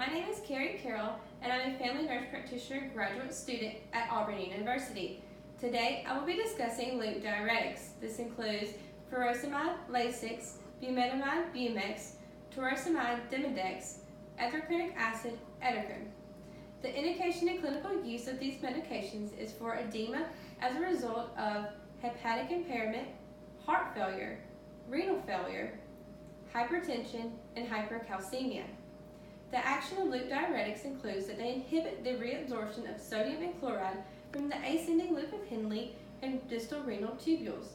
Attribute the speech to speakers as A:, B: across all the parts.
A: My name is Carroll, and I'm a family nurse practitioner graduate student at Auburn University. Today, I will be discussing loop diuretics. This includes furosemide, Lasix, bumetanide, Bumex, torsemide, Demodex, ethacrynic acid, Ethacryn. The indication and clinical use of these medications is for edema as a result of hepatic impairment, heart failure, renal failure, hypertension, and hypercalcemia. The action of loop diuretics includes that they inhibit the reabsorption of sodium and chloride from the ascending loop of Henle and distal renal tubules.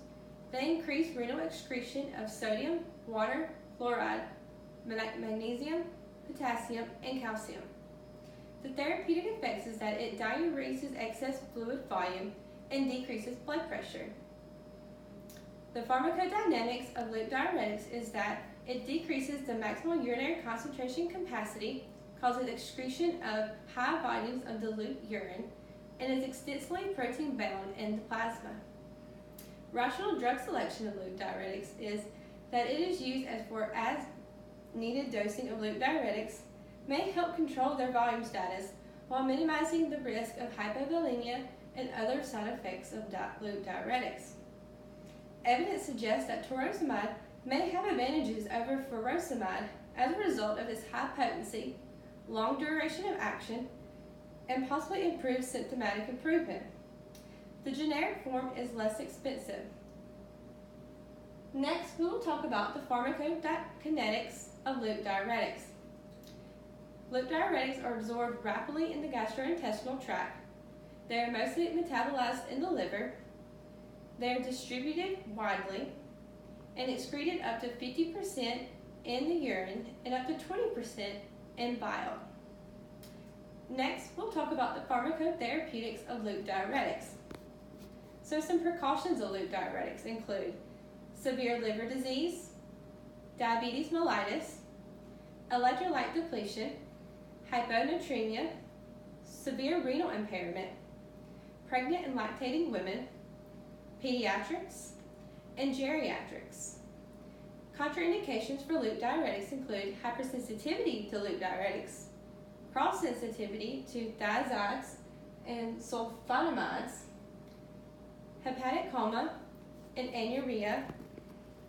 A: They increase renal excretion of sodium, water, chloride, magnesium, potassium, and calcium. The therapeutic effects is that it diureses excess fluid volume and decreases blood pressure. The pharmacodynamics of loop diuretics is that it decreases the maximal urinary concentration capacity, causes excretion of high volumes of dilute urine, and is extensively protein bound in the plasma. Rational drug selection of loop diuretics is that it is used as needed dosing of loop diuretics may help control their volume status while minimizing the risk of hypovolemia and other side effects of loop diuretics. Evidence suggests that torsemide may have advantages over furosemide as a result of its high potency, long duration of action, and possibly improved symptomatic improvement. The generic form is less expensive. Next, we will talk about the pharmacokinetics of loop diuretics. Loop diuretics are absorbed rapidly in the gastrointestinal tract. They are mostly metabolized in the liver. They are distributed widely and excreted up to 50% in the urine and up to 20% in bile. Next, we'll talk about the pharmacotherapeutics of loop diuretics. So some precautions of loop diuretics include severe liver disease, diabetes mellitus, electrolyte depletion, hyponatremia, severe renal impairment, pregnant and lactating women, pediatrics, and geriatrics. Contraindications for loop diuretics include hypersensitivity to loop diuretics, cross-sensitivity to thiazides and sulfonamides, hepatic coma and anuria,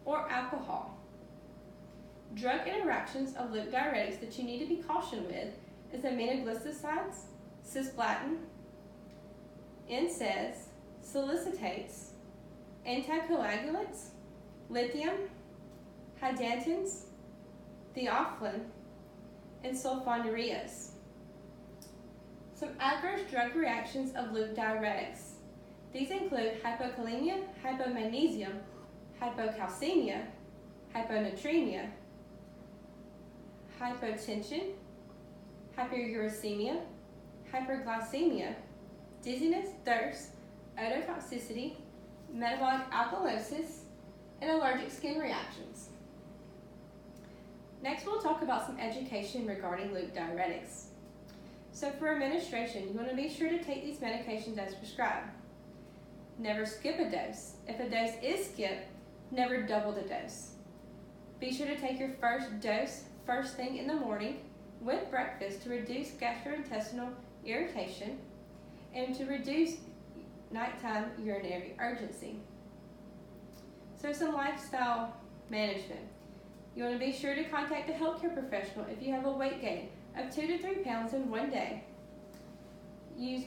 A: or alcohol. Drug interactions of loop diuretics that you need to be cautioned with is aminoglycosides, cisplatin, NSAIDs, solicitates, anticoagulants, lithium, hydantoins, theophylline, and sulfonylureas. Some adverse drug reactions of loop diuretics. These include hypokalemia, hypomagnesium, hypocalcemia, hyponatremia, hypotension, hyperuricemia, hyperglycemia, dizziness, thirst, ototoxicity, metabolic alkalosis, and allergic skin reactions. Next, we'll talk about some education regarding loop diuretics. So for administration, you want to be sure to take these medications as prescribed. Never skip a dose. If a dose is skipped, never double the dose. Be sure to take your first dose first thing in the morning with breakfast to reduce gastrointestinal irritation and to reduce nighttime urinary urgency. So some lifestyle management. You want to be sure to contact a healthcare professional if you have a weight gain of 2 to 3 pounds in one day. Use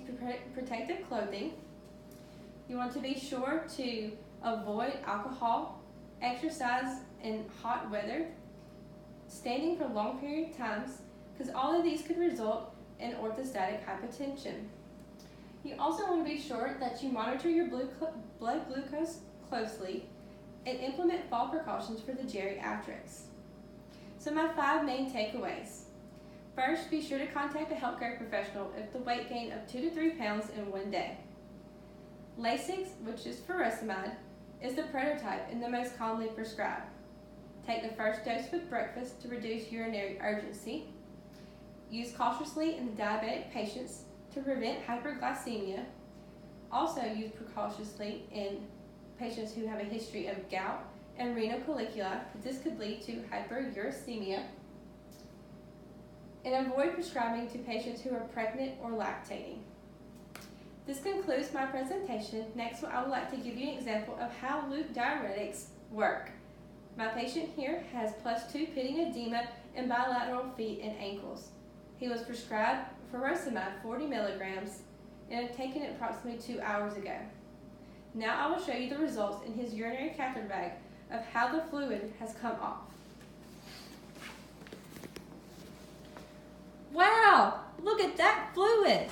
A: protective clothing. You want to be sure to avoid alcohol, exercise in hot weather, standing for long period of times, because all of these could result in orthostatic hypotension. You also want to be sure that you monitor your blood glucose closely and implement fall precautions for the geriatrics. So my 5 main takeaways. First, be sure to contact a healthcare professional if the weight gain of 2 to 3 pounds in one day. Lasix, which is furosemide, is the prototype and the most commonly prescribed. Take the first dose with breakfast to reduce urinary urgency. Use cautiously in the diabetic patients to prevent hyperglycemia. Also use precautiously in patients who have a history of gout and renal calicula. This could lead to hyperuricemia. and avoid prescribing to patients who are pregnant or lactating. This concludes my presentation. Next, I would like to give you an example of how loop diuretics work. My patient here has +2 pitting edema in bilateral feet and ankles. He was prescribed furosemide 40 milligrams and had taken it approximately 2 hours ago. Now I will show you the results in his urinary catheter bag of how the fluid has come off. Wow, look at that fluid!